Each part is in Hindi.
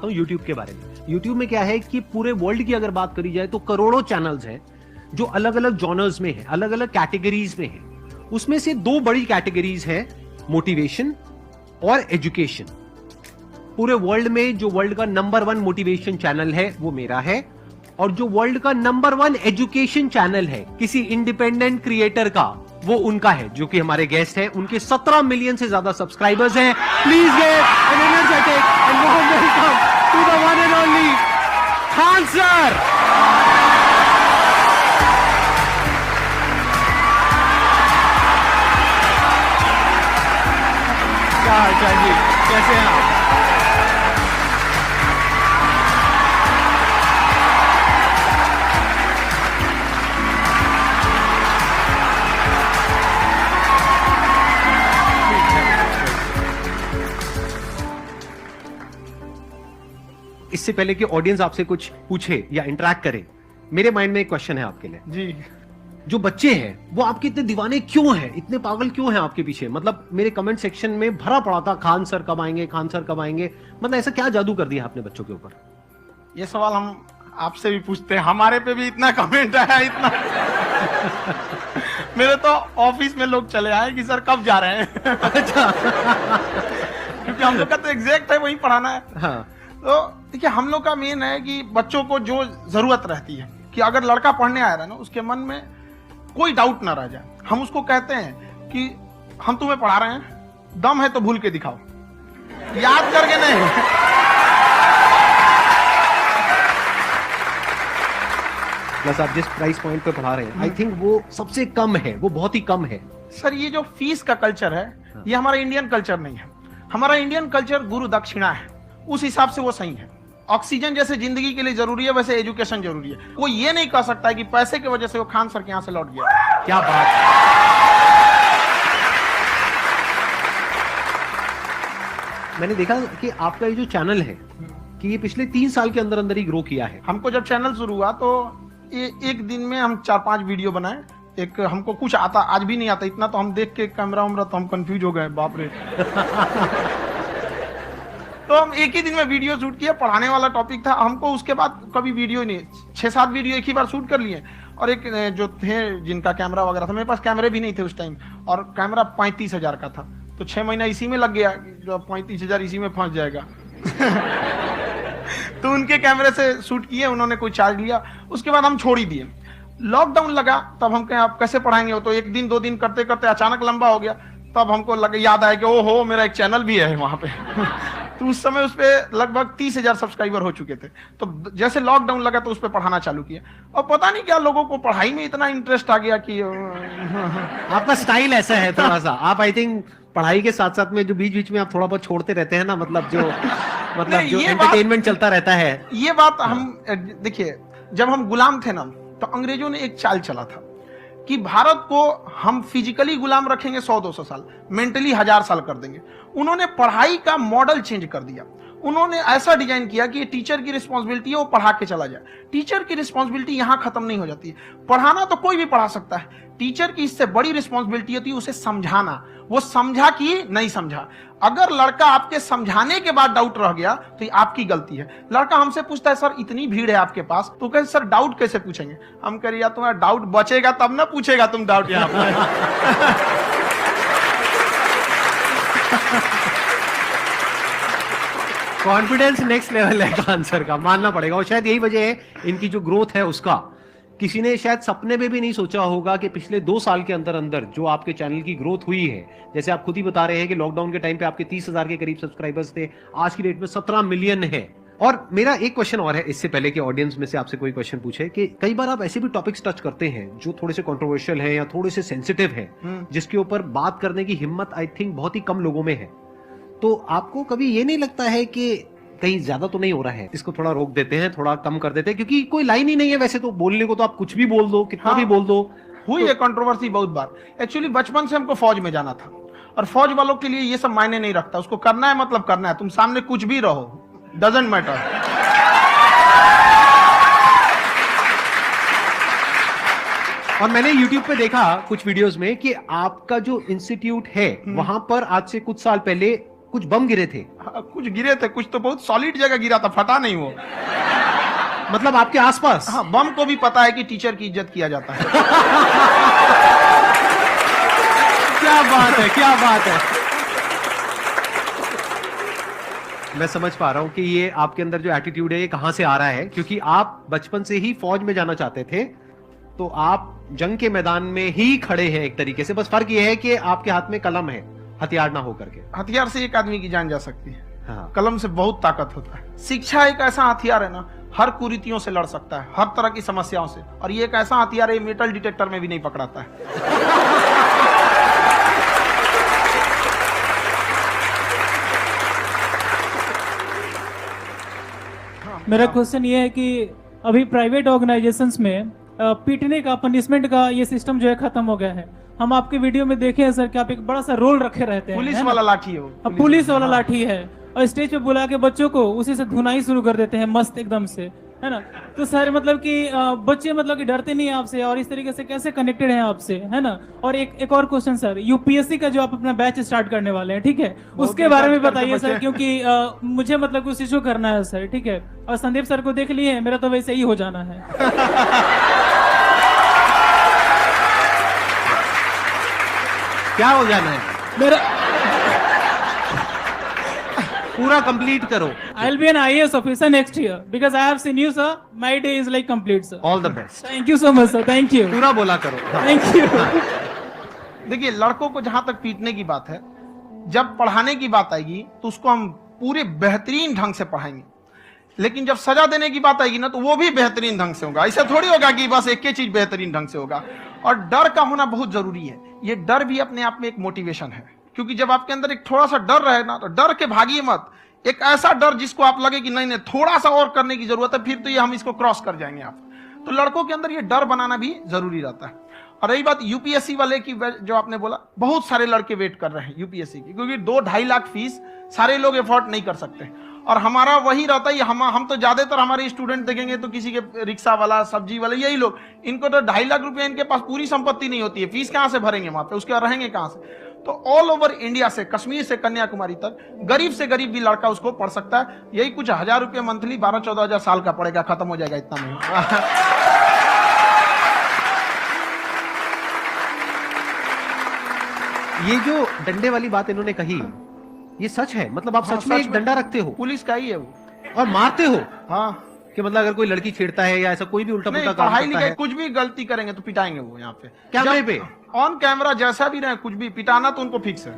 सकता हूँ यूट्यूब के बारे में। यूट्यूब में क्या है कि पूरे वर्ल्ड की अगर बात करी जाए तो करोड़ों चैनल्स हैं जो अलग अलग जॉनर्स में है, अलग अलग कैटेगरीज में है। उसमें से दो बड़ी कैटेगरीज है, मोटिवेशन और एजुकेशन। पूरे वर्ल्ड में जो वर्ल्ड का नंबर 1 मोटिवेशन चैनल है वो मेरा है, और जो वर्ल्ड का नंबर 1 एजुकेशन चैनल है किसी इंडिपेंडेंट क्रिएटर का, वो उनका है, जो कि हमारे गेस्ट हैं। उनके 17 मिलियन से ज्यादा सब्सक्राइबर्स हैं। Please give an energetic and warm welcome to the one and only Khan sir. क्या हाल चाल जी, कैसे हैं आप? इससे पहले कि ऑडियंस आपसे कुछ पूछे या इंटरेक्ट करे, मेरे माइंड में एक क्वेश्चन है आपके लिए जी। जो बच्चे हैं वो आपके इतने दीवाने क्यों हैं, इतने पागल क्यों हैं आपके पीछे? मतलब मेरे कमेंट सेक्शन में भरा पड़ा था, खान सर कब आएंगे, खान सर कब आएंगे। मतलब ऐसा क्या जादू कर दिया आपने बच्चों के ऊपर? ये सवाल हम आपसे भी पूछते हैं, हमारे पे भी इतना कमेंट आया, इतना मेरे तो ऑफिस में लोग चले आए कि सर कब जा रहे हैं। अच्छा। क्योंकि हम लोग का तो एग्जैक्ट है, वही पढ़ाना है। हाँ। तो देखिए, हम लोग का मेन है कि बच्चों को जो जरूरत रहती है कि अगर लड़का पढ़ने आ रहा है ना, उसके मन में कोई डाउट ना रह जाए। हम उसको कहते हैं कि हम तुम्हें पढ़ा रहे हैं, दम है तो भूल के दिखाओ, याद करके नहीं। प्लस आप जिस प्राइस पॉइंट पे पढ़ा रहे हैं, आई थिंक वो सबसे कम है, वो बहुत ही कम है। सर ये जो फीस का कल्चर है, ये हमारा इंडियन कल्चर नहीं है। हमारा इंडियन कल्चर गुरु दक्षिणा है, उस हिसाब से वो सही है। ऑक्सीजन जैसे जिंदगी के लिए जरूरी है, वैसे एजुकेशन जरूरी है। कोई ये नहीं कह सकता है कि पैसे की वजह से वो खान सर के यहाँ से लौट गया। क्या बात। मैंने देखा कि आपका ये जो चैनल है कि ये पिछले 3 साल के अंदर अंदर ही ग्रो किया है। हमको जब चैनल शुरू हुआ तो ये एक दिन में हम 4-5 वीडियो बनाए। एक हमको कुछ आता, आज भी नहीं आता इतना, तो हम देख के कैमरा उमरा तो हम कंफ्यूज हो गए, बाप रे। तो हम एक ही दिन में वीडियो शूट किया, पढ़ाने वाला टॉपिक था हमको। उसके बाद कभी वीडियो नहीं, 6-7 वीडियो एक ही बार शूट कर लिए। और एक जो थे जिनका कैमरा वगैरह था, मेरे पास कैमरे भी नहीं थे उस टाइम, और कैमरा 35,000 का था, तो 6 महीना इसी में लग गया, जो 35,000 इसी में फंस जाएगा। तो उनके कैमरे से शूट किए, उन्होंने कोई चार्ज लिया, उसके बाद हम छोड़ ही दिए। लॉकडाउन लगा, तब हम कहें आप कैसे पढ़ाएंगे, तो 1 दिन 2 दिन करते करते अचानक लंबा हो गया। तब हमको याद आया कि ओहो, मेरा एक चैनल भी है वहां पे। तो उस समय उस पे लगभग 30,000 सब्सक्राइबर हो चुके थे। तो जैसे लॉकडाउन लगा तो उस पे पढ़ाना चालू किया, और पता नहीं क्या लोगों को पढ़ाई में इतना इंटरेस्ट आ गया कि आपका स्टाइल ऐसा है थोड़ा सा। आप आई थिंक पढ़ाई के साथ साथ में जो बीच बीच में आप थोड़ा बहुत छोड़ते रहते हैं ना, मतलब जो एंटरटेनमेंट चलता रहता है। ये बात हम देखिए, जब हम गुलाम थे ना, तो अंग्रेजों ने एक चाल चला था कि भारत को हम फिजिकली गुलाम रखेंगे 100-200 साल, मेंटली 1000 साल कर देंगे। उन्होंने पढ़ाई का मॉडल चेंज कर दिया। उन्होंने ऐसा डिजाइन किया कि टीचर की रिस्पॉन्सिबिलिटी है वो पढ़ा के चला जाए। टीचर की रिस्पॉन्सिबिलिटी यहां खत्म नहीं हो जाती है। पढ़ाना तो कोई भी पढ़ा सकता है, टीचर की इससे बड़ी रिस्पॉन्सिबिलिटी होती है उसे समझाना। वो समझा कि नहीं समझा। अगर लड़का आपके समझाने के बाद डाउट रह गया तो ये आपकी गलती है। लड़का हमसे पूछता है सर इतनी भीड़ है आपके पास, तो कहते सर डाउट कैसे पूछेंगे? हम कह रहे यार तुम्हारा डाउट बचेगा तब ना पूछेगा तुम डाउट यहाँ पे। कॉन्फिडेंस नेक्स्ट लेवल है खान सर का, मानना पड़ेगा। और शायद यही वजह है इनकी जो ग्रोथ है उसका। किसी ने शायद सपने में भी नहीं सोचा होगा कि पिछले 2 साल के अंदर अंदर जो आपके चैनल की ग्रोथ हुई है, जैसे आप खुद ही बता रहे हैं कि लॉकडाउन के टाइम पे आपके 30,000 के करीब सब्सक्राइबर्स थे, आज की डेट में 17 मिलियन है। और मेरा एक क्वेश्चन और है, इससे पहले कि ऑडियंस में से आपसे कोई क्वेश्चन पूछे, कि कई बार आप ऐसे भी टॉपिक्स टच करते हैं जो थोड़े से कंट्रोवर्शियल हैं या थोड़े से सेंसिटिव हैं, जिसके ऊपर बात करने की हिम्मत आई थिंक बहुत ही कम लोगों में है। तो आपको कभी ये नहीं लगता है कि कहीं ज्यादा तो नहीं हो रहा है, इसको थोड़ा रोक देते हैं, थोड़ा कम कर देते हैं? क्योंकि कोई लाइन ही नहीं है वैसे तो बोलने को, तो आप कुछ भी बोल दो, कितना भी बोल दो। हुई है कंट्रोवर्सी बहुत बार। एक्चुअली बचपन से हमको फौज में जाना था, और फौज वालों के लिए ये सब मायने नहीं रखता। उसको करना है मतलब करना है, तुम सामने कुछ भी रहो, डजंट मैटर। और मैंने YouTube पे देखा कुछ वीडियोस में कि आपका जो इंस्टीट्यूट है वहां पर आज से कुछ साल पहले कुछ बम गिरे थे? हाँ, कुछ गिरे थे, कुछ तो बहुत सॉलिड जगह गिरा था, फटा नहीं वो। मतलब आपके आसपास? हाँ, बम को भी पता है कि टीचर की इज्जत किया जाता है। क्या बात है, क्या बात है। मैं समझ पा रहा हूं कि ये आपके अंदर जो एटीट्यूड है ये कहां से आ रहा है, क्योंकि आप बचपन से ही फौज में जाना चाहते थे, तो आप जंग के मैदान में ही खड़े हैं एक तरीके से। बस फर्क ये है कि आपके हाथ में कलम है, हथियार ना होकर के। हथियार से एक आदमी की जान जा सकती है, हाँ। कलम से बहुत ताकत होता है। शिक्षा एक ऐसा हथियार है ना, हर कुरीतियों से लड़ सकता है, हर तरह की समस्याओं से। और ये एक ऐसा हथियार है, मेटल डिटेक्टर में भी नहीं पकड़ाता है। मेरा क्वेश्चन ये है कि अभी प्राइवेट ऑर्गेनाइजेशंस में पीटने का, पनिशमेंट का ये सिस्टम जो है खत्म हो गया है। हम आपके वीडियो में देखे हैं सर कि आप एक बड़ा सा रोल रखे रहते हैं, पुलिस है ना? वाला लाठी है वो, पुलिस वाला लाठी है, और स्टेज पे बुला के बच्चों को उसी से धुनाई शुरू कर देते हैं मस्त एकदम से, है ना? तो सर मतलब कि बच्चे मतलब कि डरते नहीं हैं आपसे, और इस तरीके से कैसे कनेक्टेड हैं आपसे, है ना? और एक और क्वेश्चन सर, यूपीएससी का जो आप अपना बैच स्टार्ट करने वाले हैं, ठीक है, उसके बारे में बताइए सर, क्योंकि मुझे मतलब कुछ इशू करना है सर, ठीक है? और संदीप सर को देख लिए, मेरा तो वैसे ही हो जाना है। क्या हो जाना है? मेरा पूरा कंप्लीट करो। I'll be an IAS officer next year because I have seen you, sir. My day is like complete, sir. All the best. Thank you so much, sir. Thank you. पूरा बोला करो। हाँ। Thank you. देखिए, लड़कों को जहां तक पीटने की बात है, जब पढ़ाने की बात आएगी तो उसको हम पूरे बेहतरीन ढंग से पढ़ाएंगे। लेकिन जब सजा देने की बात आएगी ना, तो वो भी बेहतरीन ढंग से होगा। ऐसा थोड़ी होगा कि बस एक ही चीज बेहतरीन ढंग से होगा। और डर का होना बहुत जरूरी है। ये डर भी अपने आप में एक मोटिवेशन है, क्योंकि जब आपके अंदर एक थोड़ा सा डर रहे ना, तो डर के भागिए मत। एक ऐसा डर जिसको आप लगे कि नहीं नहीं थोड़ा सा और करने की जरूरत है, फिर तो ये हम इसको क्रॉस कर जाएंगे आप। तो लड़कों के अंदर ये डर बनाना भी जरूरी रहता है। और रही बात यूपीएससी वाले की, जो आपने बोला, बहुत सारे लड़के वेट कर रहे हैं यूपीएससी की, क्योंकि 2-2.5 लाख फीस सारे लोग एफोर्ड नहीं कर सकते। और हमारा वही रहता है, हम तो ज्यादातर हमारे स्टूडेंट देखेंगे तो किसी के रिक्शा वाला, सब्जी वाला, यही लोग, इनको तो 2.5 लाख रुपए, इनके पास पूरी संपत्ति नहीं होती है, फीस कहां से भरेंगे वहां पे, उसके बाद रहेंगे कहां से? तो ऑल ओवर इंडिया से, कश्मीर से कन्याकुमारी तक, गरीब से गरीब भी लड़का उसको पढ़ सकता है। यही कुछ 1000 रुपये मंथली, 12-14 हजार साल का पड़ेगा, खत्म हो जाएगा इतना में। ये जो डंडे वाली बात इन्होंने कही, ये सच है? मतलब आप हाँ, सच में सच एक में। डंडा रखते हो पुलिस का ही है वो। और मारते हो? हाँ, कि मतलब अगर कोई लड़की छेड़ता है या ऐसा कोई भी उल्टा नहीं, पुल्टा काम पढ़ाई करता लिखाई है, कुछ भी गलती करेंगे तो पिटाएंगे वो यहाँ पे, कैमरे पे, ऑन कैमरा, जैसा भी रहे, कुछ भी पिटाना तो उनको फिक्स है।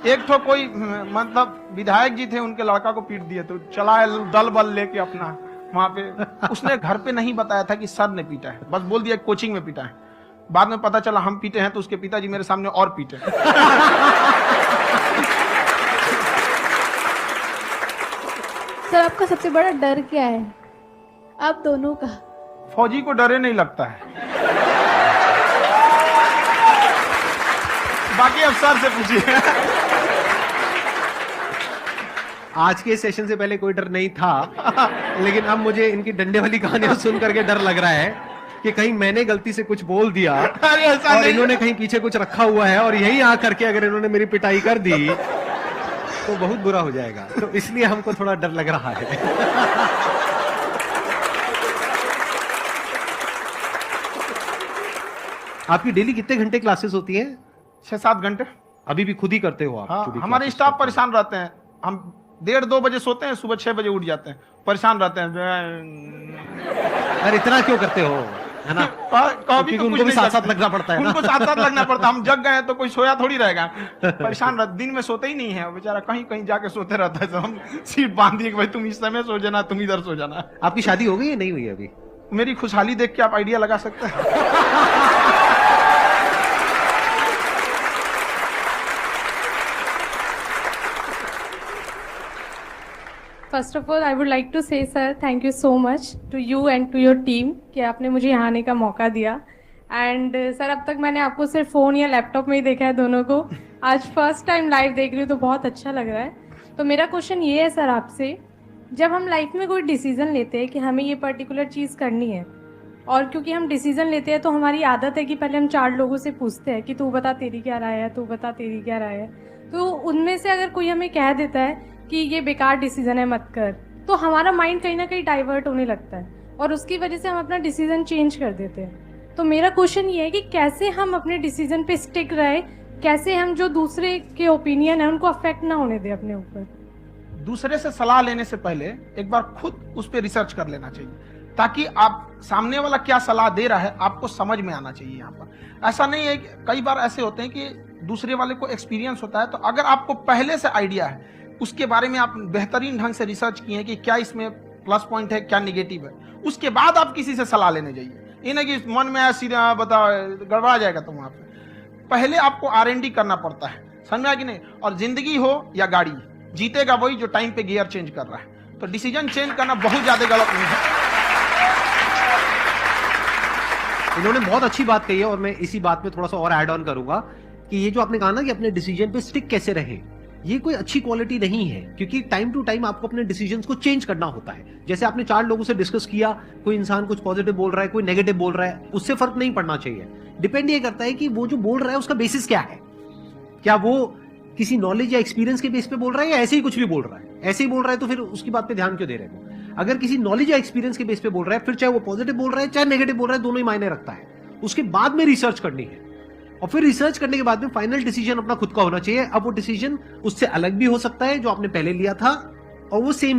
एक तो कोई मतलब विधायक जी थे, उनके लड़का को पीट दिए, तो चला है दल बल लेके अपना वहां पे। उसने घर पे नहीं बताया था कि सर ने पीटा है, बस बोल दिया कोचिंग में पीटा है। बाद में पता चला हम पीटे हैं, तो उसके पिताजी मेरे सामने और पीटे। सर आपका सबसे बड़ा डर क्या है, आप दोनों का? फौजी को डरे नहीं लगता है, बाकी अफसर से पूछिए। आज के सेशन से पहले कोई डर नहीं था, लेकिन अब मुझे इनकी डंडे वाली कहानियां सुन करके डर लग रहा है कि कहीं मैंने गलती से कुछ बोल दिया अरे ऐसा और नहीं, इन्होंने कहीं पीछे कुछ रखा हुआ है, और यही आ करके अगर इन्होंने मेरी पिटाई कर दी तो बहुत बुरा हो जाएगा। तो इसलिए हमको थोड़ा डर लग रहा है। आपकी डेली कितने घंटे क्लासेस होती हैं? 6-7 घंटे। अभी भी खुद ही करते हो आप? हाँ, खुद ही हमारे classes स्टाफ करते हो? परेशान रहते हैं। हम 1:30-2 बजे सोते हैं, सुबह 6 बजे उठ जाते हैं, परेशान रहते हैं। यार इतना क्यों करते हो, है ना? कभी क्योंकि उनको भी साथ साथ लगना पड़ता है ना। उनको साथ साथ लगना पड़ता है। हम जग गए तो कोई सोया थोड़ी रहेगा, परेशान रहते, दिन में सोते ही नहीं है बेचारा, कहीं कहीं जाके सोते रहता है। तो हम सीट बांध दिए कि भाई तुम इस समय सो जाना, तुम इधर सो जाना। आपकी शादी हो गई या नहीं हुई अभी? मेरी खुशहाली देख के आप आइडिया लगा सकते हैं। First of all I would like to say sir thank you so much to you and to your team कि आपने मुझे यहाँ आने का मौका दिया। एंड सर अब तक मैंने आपको सिर्फ फ़ोन या लैपटॉप में ही देखा है दोनों को, आज फर्स्ट टाइम लाइव देख रही हूँ तो बहुत अच्छा लग रहा है। तो मेरा क्वेश्चन ये है सर आपसे, जब हम लाइफ में कोई डिसीज़न लेते हैं कि हमें ये पर्टिकुलर चीज़ करनी है, और क्योंकि हम डिसीज़न लेते हैं तो हमारी आदत है कि पहले हम 4 लोगों से पूछते हैं कि तू बता तेरी क्या राय है, तू बता तेरी क्या राय है। तो उनमें से अगर कोई हमें कह देता है कि ये बेकार डिसीजन है मत कर, तो हमारा माइंड कहीं ना कहीं डाइवर्ट होने लगता है और उसकी वजह से हम अपना डिसीजन चेंज कर देते हैं। तो मेरा क्वेश्चन ये है कि कैसे हम अपने डिसीजन पे स्टिक रहे, कैसे हम जो दूसरे के ओपिनियन है उनको अफेक्ट ना होने दें अपने ऊपर। दूसरे से सलाह लेने से पहले एक बार खुद उस पर रिसर्च कर लेना चाहिए, ताकि आप सामने वाला क्या सलाह दे रहा है आपको समझ में आना चाहिए। यहाँ पर ऐसा नहीं है, कई बार ऐसे होते हैं कि दूसरे वाले को एक्सपीरियंस होता है, तो अगर आपको पहले से आइडिया है, उसके बारे में आप बेहतरीन ढंग से रिसर्च किए कि क्या इसमें प्लस पॉइंट है क्या निगेटिव है, उसके बाद आप किसी से सलाह लेने जाइए। ये नहीं कि मन में सीधा बताओ गड़बड़ा जाएगा। तो वहां पे पहले आपको R&D करना पड़ता है, समझ में आया कि नहीं। और जिंदगी हो या गाड़ी, जीतेगा वही जो टाइम पे गियर चेंज कर रहा है। तो डिसीजन चेंज करना बहुत ज्यादा गलत नहीं है। इन्होंने बहुत अच्छी बात कही है और मैं इसी बात में थोड़ा सा और ऐड ऑन करूंगा कि ये जो आपने कहा ना कि अपने डिसीजन पे स्टिक कैसे रहे, ये कोई अच्छी क्वालिटी नहीं है, क्योंकि टाइम टू टाइम आपको अपने डिसीजंस को चेंज करना होता है। जैसे आपने 4 लोगों से डिस्कस किया, कोई इंसान कुछ पॉजिटिव बोल रहा है, कोई नेगेटिव बोल रहा है, उससे फर्क नहीं पड़ना चाहिए। डिपेंड ये करता है कि वो जो बोल रहा है उसका बेसिस क्या है, क्या वो किसी नॉलेज या एक्सपीरियंस के बेस पे बोल रहा है या ऐसे ही कुछ भी बोल रहा है। ऐसे ही बोल रहा है तो फिर उसकी बात पे ध्यान क्यों दे रहे हो। अगर किसी नॉलेज या एक्सपीरियंस के बेस पे बोल रहा है, फिर चाहे वो पॉजिटिव बोल रहा है चाहे नेगेटिव बोल रहा है, दोनों ही मायने रखता है। उसके बाद में रिसर्च करनी है और फिर रिसर्च करने के बाद में फाइनल डिसीजन अपना खुद का होना चाहिए। अब वो डिसीजन उससे अलग भी हो सकता है जो आपने पहले लिया था और वो सेम भी